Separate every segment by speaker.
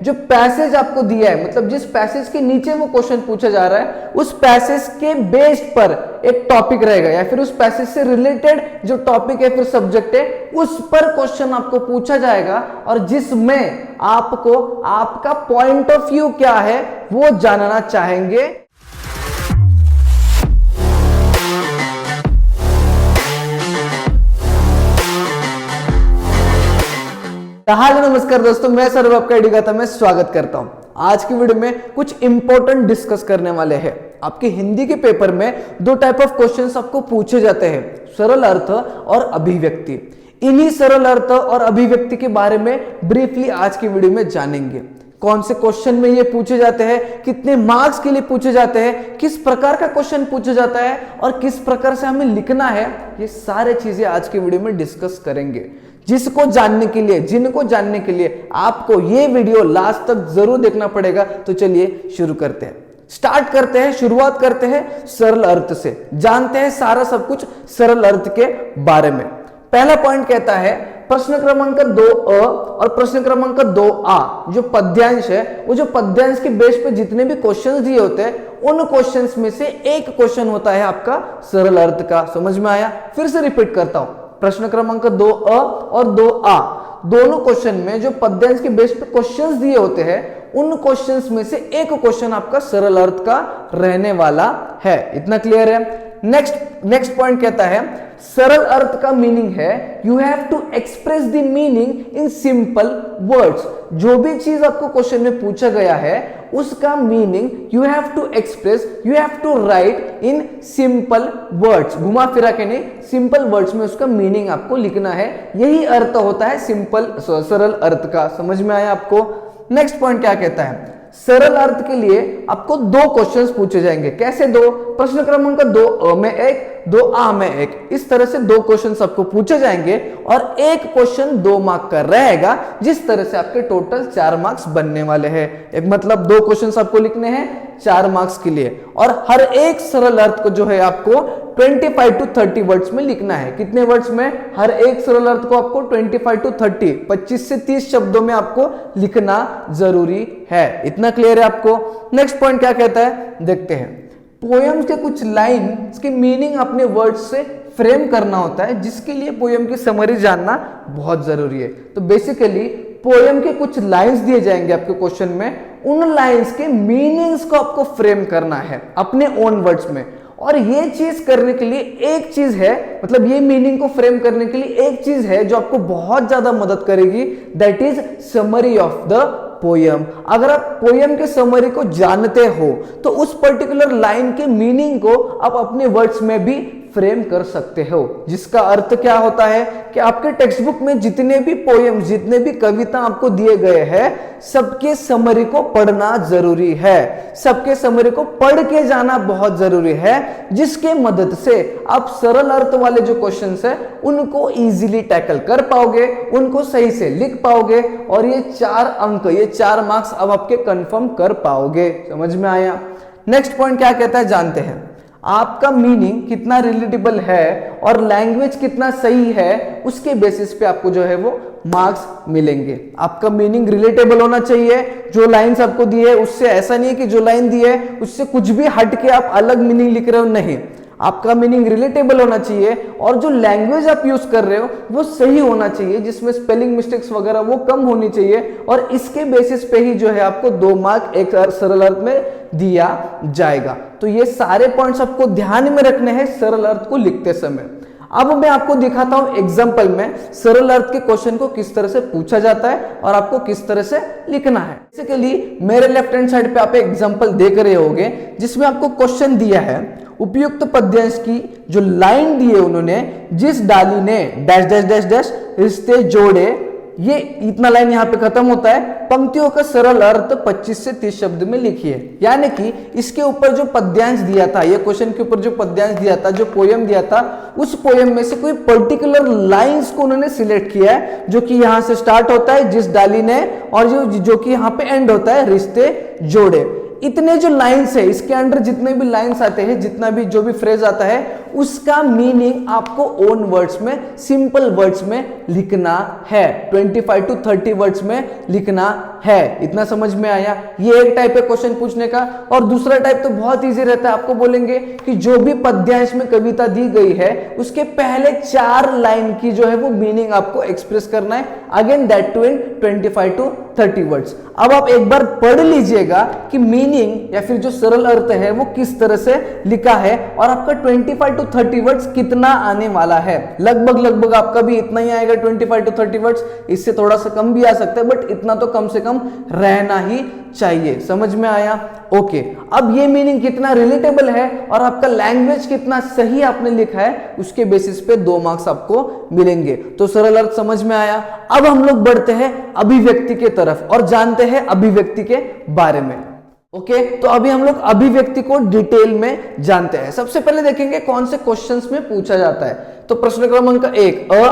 Speaker 1: जो पैसेज आपको दिया है, मतलब जिस पैसेज के नीचे वो क्वेश्चन पूछा जा रहा है, उस पैसेज के बेस्ड पर एक टॉपिक रहेगा या फिर उस पैसेज से रिलेटेड जो टॉपिक है फिर सब्जेक्ट है उस पर क्वेश्चन आपको पूछा जाएगा और जिसमें आपको आपका पॉइंट ऑफ व्यू क्या है वो जानना चाहेंगे। हेलो नमस्कार दोस्तों, मैं सर आपका एडिगाता में स्वागत करता हूं। आज की वीडियो में कुछ इंपॉर्टेंट डिस्कस करने वाले हैं। आपके हिंदी के पेपर में दो टाइप ऑफ क्वेश्चंस आपको पूछे जाते हैं, सरल अर्थ और अभिव्यक्ति। इन्हीं सरल अर्थ और अभिव्यक्ति के बारे में ब्रीफली आज की वीडियो में जानेंगे। कौन से क्वेश्चन में ये पूछे जाते हैं, कितने मार्क्स के लिए पूछे जाते हैं, किस प्रकार का क्वेश्चन पूछा जाता है और किस प्रकार से हमें लिखना है, ये सारे चीजें आज की वीडियो में डिस्कस करेंगे। जिनको जानने के लिए आपको ये वीडियो लास्ट तक जरूर देखना पड़ेगा। तो चलिए शुरू करते हैं, शुरुआत करते हैं सरल अर्थ से। जानते हैं सारा सब कुछ सरल अर्थ के बारे में। पहला पॉइंट कहता है प्रश्न क्रमांक 2A और प्रश्न क्रमांक 2A जो पद्यांश है, वो जो पद्यांश के बेस पे जितने भी क्वेश्चंस दिए होते हैं उन क्वेश्चंस में से एक क्वेश्चन होता है आपका सरल अर्थ का। समझ में आया? फिर से रिपीट करता हूं, प्रश्न क्रमांक 2A और 2A दोनों क्वेश्चन में जो पद्यांश के बेस पे क्वेश्चंस दिए होते हैं उन क्वेश्चंस में से एक क्वेश्चन आपका सरल अर्थ का रहने वाला है। इतना क्लियर है? नेक्स्ट पॉइंट कहता है सरल अर्थ का मीनिंग है you have to express the meaning in simple words. जो भी चीज आपको क्वेश्चन में पूछा गया है उसका meaning you have to express, you have to write in simple words. घुमा फिरा के नहीं, सिंपल वर्ड्स में उसका मीनिंग आपको लिखना है। यही अर्थ होता है सरल अर्थ का। समझ में आया आपको? नेक्स्ट पॉइंट क्या कहता है, सरल अर्थ के लिए आपको दो क्वेश्चंस पूछे जाएंगे। कैसे दो? प्रश्न क्रमांक 2A में एक, 2A में एक, इस तरह से दो क्वेश्चंस आपको पूछे जाएंगे और एक क्वेश्चन 2 मार्क का रहेगा, जिस तरह से आपके टोटल 4 मार्क्स बनने वाले हैं। एक मतलब दो क्वेश्चंस आपको लिखने हैं 4 मार्क्स के लिए और हर एक सरल अर्थ को जो है आपको 25 to 30 वर्ड्स में लिखना है। कितने वर्ड्स में? हर एक सरल अर्थ को आपको 25 to 30, 25 से 30 शब्दों में आपको लिखना जरूरी है। इतना क्लियर है आपको? नेक्स्ट पॉइंट क्या कहता है देखते हैं। पोयम के कुछ लाइन की मीनिंग अपने वर्ड्स से फ्रेम करना होता है, जिसके लिए पोयम की समरी जानना बहुत जरूरी है। तो बेसिकली पोयम के कुछ लाइंस दिए जाएंगे आपके क्वेश्चन में, उन लाइंस के मीनिंग्स को आपको फ्रेम करना है अपने ओन वर्ड्स में। और ये चीज करने के लिए एक चीज है, मतलब ये मीनिंग को फ्रेम करने के लिए एक चीज है जो आपको बहुत ज्यादा मदद करेगी, that is summary of the poem. अगर आप पोयम के समरी को जानते हो तो उस पर्टिकुलर लाइन के मीनिंग को आप अपने वर्ड्स में भी फ्रेम कर सकते हो। जिसका अर्थ क्या होता है कि आपके टेक्स्ट बुक में जितने भी पोयम, जितने भी कविता आपको दिए गए हैं, सबके समरी को पढ़ना जरूरी है। सबके समरी को पढ़ के जाना बहुत जरूरी है, जिसके मदद से आप सरल अर्थ वाले जो क्वेश्चंस है उनको इजीली टैकल कर पाओगे, उनको सही से लिख पाओगे और ये 4 अंक, ये 4 मार्क्स अब आपके कंफर्म कर पाओगे। समझ में आया? नेक्स्ट पॉइंट क्या कहता है जानते हैं। आपका मीनिंग कितना रिलेटेबल है और लैंग्वेज कितना सही है, उसके बेसिस पे आपको जो है वो मार्क्स मिलेंगे। आपका मीनिंग रिलेटेबल होना चाहिए। जो लाइंस आपको दी है उससे ऐसा नहीं है कि जो लाइन दी है उससे कुछ भी हट के आप अलग मीनिंग लिख रहे हो, नहीं। आपका मीनिंग रिलेटेबल होना चाहिए और जो लैंग्वेज आप यूज कर रहे हो वो सही होना चाहिए, जिसमें स्पेलिंग मिस्टेक्स वगैरह वो कम होनी चाहिए और इसके बेसिस पे ही जो है आपको 2 मार्क एक सरल अर्थ में दिया जाएगा। तो ये सारे पॉइंट्स आपको ध्यान में रखने हैं सरल अर्थ को लिखते समय। अब मैं आपको दिखाता हूं एग्जाम्पल में सरल अर्थ के क्वेश्चन को किस तरह से पूछा जाता है और आपको किस तरह से लिखना है। बेसिकली मेरे लेफ्ट हैंड साइड पे आप एग्जाम्पल देख रहे होंगे जिसमें आपको क्वेश्चन दिया है उपयुक्त पद्यांश की जो लाइन दी है उन्होंने, जिस डाली ने डैश डैश डैश डैश रिश्ते जोड़े, ये इतना लाइन यहाँ पे खत्म होता है। पंक्तियों का सरल अर्थ 25 से 30 शब्द में लिखिए। यानी कि इसके ऊपर जो पद्यांश दिया था, ये क्वेश्चन के ऊपर जो पद्यांश दिया था, जो पोयम दिया था, उस पोयम में से कोई पर्टिकुलर लाइंस को उन्होंने सिलेक्ट किया है, जो कि यहाँ से स्टार्ट होता है जिस डाली ने, और जो कि यहाँ पे एंड होता है रिश्ते जोड़े। इतने जो लाइंस है, इसके अंदर जितने भी लाइंस आते हैं, जितना भी जो भी फ्रेज आता है, उसका मीनिंग आपको ओन वर्ड्स में, सिंपल वर्ड्स में लिखना है। 25 to 30 वर्ड्स में लिखना है। इतना समझ में आया? ये एक टाइप है क्वेश्चन पूछने का। और दूसरा टाइप तो बहुत इजी रहता है, आपको बोलेंगे कि जो भी पद्यांश में कविता दी गई है उसके पहले 4 लाइन की जो है वो मीनिंग आपको एक्सप्रेस करना है, again that too in 25 to 30 words. अब आप एक बार पढ़ लीजिएगा कि मीनिंग या फिर जो सरल अर्थ है वो किस तरह से लिखा है और आपका 25 to 30 वर्ड्स कितना आने वाला है। लगभग आपका भी इतना ही आएगा 25 to 30 वर्ड्स, इससे थोड़ा सा कम भी आ सकता है, बट इतना तो कम से कम रहना ही चाहिए। समझ में आया? ओके। अब ये मीनिंग कितना रिलेटेबल है और आपका लैंग्वेज कितना सही आपने लिखा है, उसके बेसिस पे 2 मार्क्स आपको मिलेंगे। तो सरल अर्थ समझ में आया। अब हम लोग बढ़ते हैं अभिव्यक्ति के तरफ और जानते हैं अभिव्यक्ति के बारे में। ओके, तो अभी हम लोग अभिव्यक्ति को डिटेल में जानते हैं। सबसे पहले देखेंगे कौन से क्वेश्चंस में पूछा जाता है। तो प्रश्न क्रमांक 1 अ,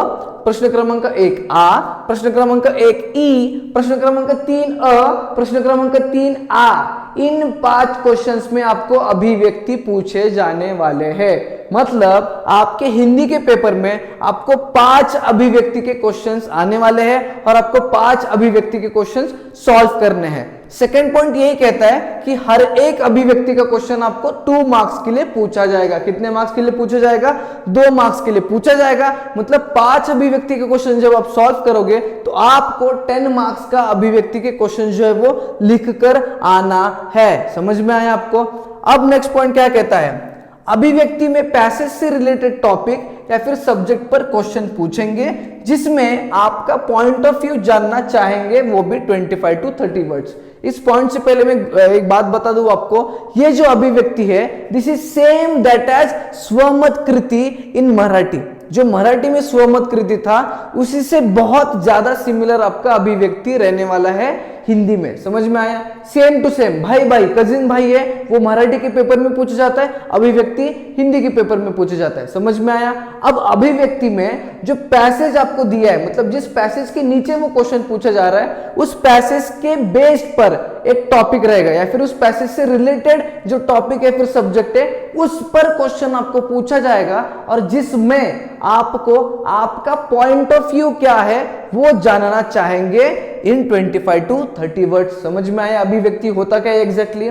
Speaker 1: प्रश्न क्रमांक 1 आ, प्रश्न क्रमांक 1 ई, प्रश्न क्रमांक 3 अ, प्रश्न क्रमांक 3 आ। इन 5 क्वेश्चंस में आपको अभिव्यक्ति पूछे जाने वाले हैं। मतलब आपके हिंदी के पेपर में आपको 5 अभिव्यक्ति के क्वेश्चंस आने वाले हैं और आपको 5 अभिव्यक्ति के क्वेश्चंस सॉल्व करने हैं। सेकेंड पॉइंट यही कहता है कि हर एक अभिव्यक्ति का क्वेश्चन आपको 2 मार्क्स के लिए पूछा जाएगा। कितने मार्क्स के लिए पूछा जाएगा? 2 मार्क्स के लिए पूछा जाएगा। मतलब 5 अभिव्यक्ति के क्वेश्चन जब आप सॉल्व करोगे तो आपको 10 मार्क्स का अभिव्यक्ति के क्वेश्चन जो है वो लिख कर आना है। समझ में आया आपको? अब नेक्स्ट पॉइंट क्या कहता है? अभिव्यक्ति में पैसेज से रिलेटेड टॉपिक या फिर सब्जेक्ट पर क्वेश्चन पूछेंगे जिसमें आपका पॉइंट ऑफ व्यू जानना चाहेंगे, वो भी 25 to 30 वर्ड्स। इस पॉइंट से पहले मैं एक बात बता दूं आपको, ये जो अभिव्यक्ति है this is same that as स्वमत कृति इन मराठी। जो मराठी में स्वमत कृति था उसी से बहुत ज्यादा सिमिलर आपका अभिव्यक्ति रहने वाला है हिंदी में। समझ में आया? सेम टू सेम, भाई कजिन भाई है, वो मराठी के पेपर में पूछा जाता है, अभिव्यक्ति हिंदी के पेपर में पूछा जाता है। समझ में आया? अब अभिव्यक्ति में जो पैसेज आपको दिया है, मतलब जिस पैसेज के नीचे वो क्वेश्चन पूछा जा रहा है, उस पैसेज के बेस्ड पर एक टॉपिक रहेगा या फिर उस पैसेज से रिलेटेड जो टॉपिक है फिर सब्जेक्ट है उस पर क्वेश्चन आपको पूछा जाएगा और जिसमें आपको आपका पॉइंट ऑफ व्यू क्या है वो जानना चाहेंगे इन 25 to 30 वर्ड्स। समझ में आया अभिव्यक्ति होता क्या है एग्जैक्टली?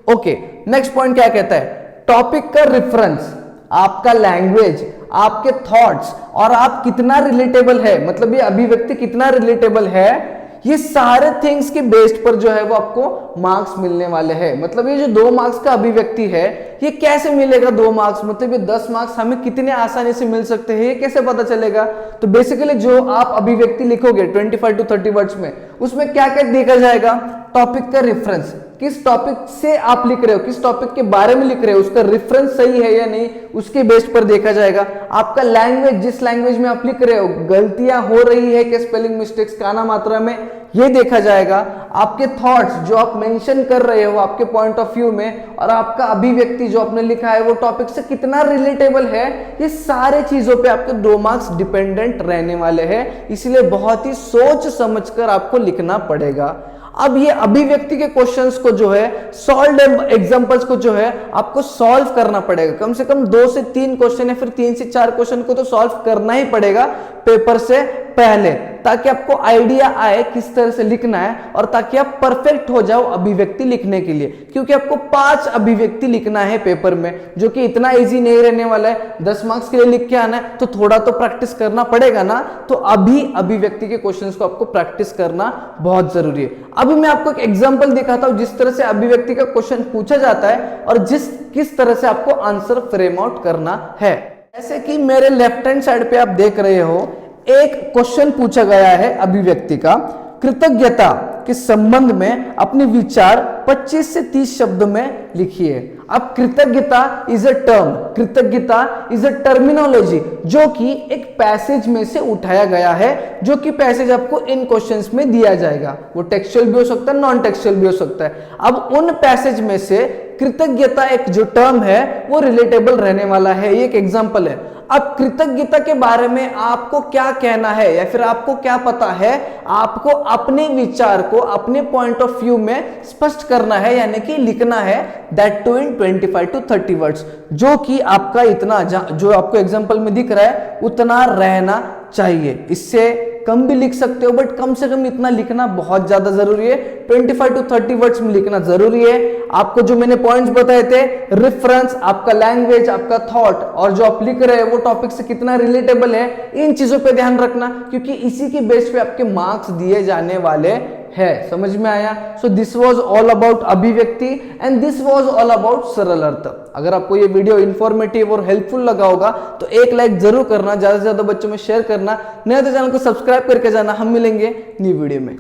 Speaker 1: ओके, नेक्स्ट पॉइंट क्या कहता है? टॉपिक का रेफरेंस, आपका लैंग्वेज, आपके थॉट्स और आप कितना रिलेटेबल है, मतलब ये अभिव्यक्ति कितना रिलेटेबल है, ये सारे थिंग्स के बेस्ड पर जो है वो आपको मार्क्स मिलने वाले हैं। मतलब ये जो 2 मार्क्स का अभिव्यक्ति है ये कैसे मिलेगा 2 मार्क्स? मतलब ये 10 मार्क्स हमें कितने आसानी से मिल सकते हैं, ये कैसे पता चलेगा? तो बेसिकली जो आप अभिव्यक्ति लिखोगे 25 to 30 वर्ड्स में, उसमें क्या क्या देखा जाएगा? टॉपिक का रेफरेंस, किस टॉपिक से आप लिख रहे हो, किस टॉपिक के बारे में लिख रहे हो, उसका रेफरेंस सही है या नहीं, उसके बेस्ड पर देखा जाएगा। आपका लैंग्वेज, जिस लैंग्वेज में आप लिख रहे हो गलतियां हो रही है क्या, स्पेलिंग मिस्टेक्स, काना मात्रा में, ये देखा जाएगा। आपके थॉट्स जो आप मेंशन कर रहे हो आपके पॉइंट ऑफ व्यू में, और आपका अभिव्यक्ति जो आपने लिखा है वो टॉपिक से कितना रिलेटेबल है, ये सारे चीजों पे आपके 2 मार्क्स डिपेंडेंट रहने वाले हैं। इसलिए बहुत ही सोच समझकर आपको लिखना पड़ेगा। अब ये अभिव्यक्ति के क्वेश्चंस को जो है सॉल्व एग्जांपल्स को जो है आपको सॉल्व करना पड़ेगा। कम से कम 2 से 3 क्वेश्चन या फिर 3 से 4 क्वेश्चन को तो सॉल्व करना ही पड़ेगा पेपर से पहले, ताकि आपको आइडिया आए किस तरह से लिखना है और ताकि आप परफेक्ट हो जाओ अभिव्यक्ति लिखने के लिए। क्योंकि आपको 5 अभिव्यक्ति लिखना है पेपर में, जो कि इतना इजी नहीं रहने वाला है। 10 मार्क्स के लिए लिख के आना है तो थोड़ा तो प्रैक्टिस करना पड़ेगा ना। तो अभी अभिव्यक्ति के क्वेश्चंस को आपको प्रैक्टिस करना बहुत जरूरी है। अभी मैं आपको एक एग्जांपल दिखाता हूं जिस तरह से अभिव्यक्ति का क्वेश्चन पूछा जाता है और किस तरह से आपको आंसर फ्रेम आउट करना है। जैसे कि मेरे लेफ्ट हैंड साइड पे आप देख रहे हो, एक क्वेश्चन पूछा गया है अभिव्यक्ति का, कृतज्ञता के संबंध में अपने विचार 25 से 30 शब्द में लिखिए। अब कृतज्ञता इज अ टर्म, कृतज्ञता इज अ टर्मिनोलॉजी जो कि एक पैसेज में से उठाया गया है, जो कि पैसेज आपको इन क्वेश्चंस में दिया जाएगा। वो टेक्सचुअल भी हो सकता है, नॉन टेक्सचुअल भी हो सकता है। अब उन पैसेज में से कृतज्ञता एक जो टर्म है वो रिलेटेबल रहने वाला है, ये एक एग्जांपल है। अब कृतज्ञता के बारे में आपको क्या कहना है या फिर आपको क्या पता है, आपको अपने विचार को अपने पॉइंट ऑफ व्यू में स्पष्ट करना है, यानी कि लिखना है, that too in 25 to 30 words, जो कि आपका इतना जो आपको एग्जांपल में दिख रहा है उतना रहना चाहिए। इससे कम भी लिख सकते हो, बट कम से कम इतना लिखना बहुत ज्यादा जरूरी है। 25 to 30 वर्ड्स में लिखना जरूरी है। आपको जो मैंने पॉइंट्स बताए थे, रेफरेंस, आपका लैंग्वेज, आपका थॉट और जो आप लिख रहे हैं वो टॉपिक से कितना रिलेटेबल है, इन चीजों पे ध्यान रखना, क्योंकि इसी की बेस पे आपके मार्क्स दिए जाने वाले है। समझ में आया? So this was all about अभिव्यक्ति and this was all about सरल अर्थ। अगर आपको ये वीडियो इन्फॉर्मेटिव और हेल्पफुल लगा होगा तो एक लाइक जरूर करना, ज्यादा से ज्यादा बच्चों में शेयर करना, नहीं तो चैनल को सब्सक्राइब करके जाना। हम मिलेंगे न्यू वीडियो में।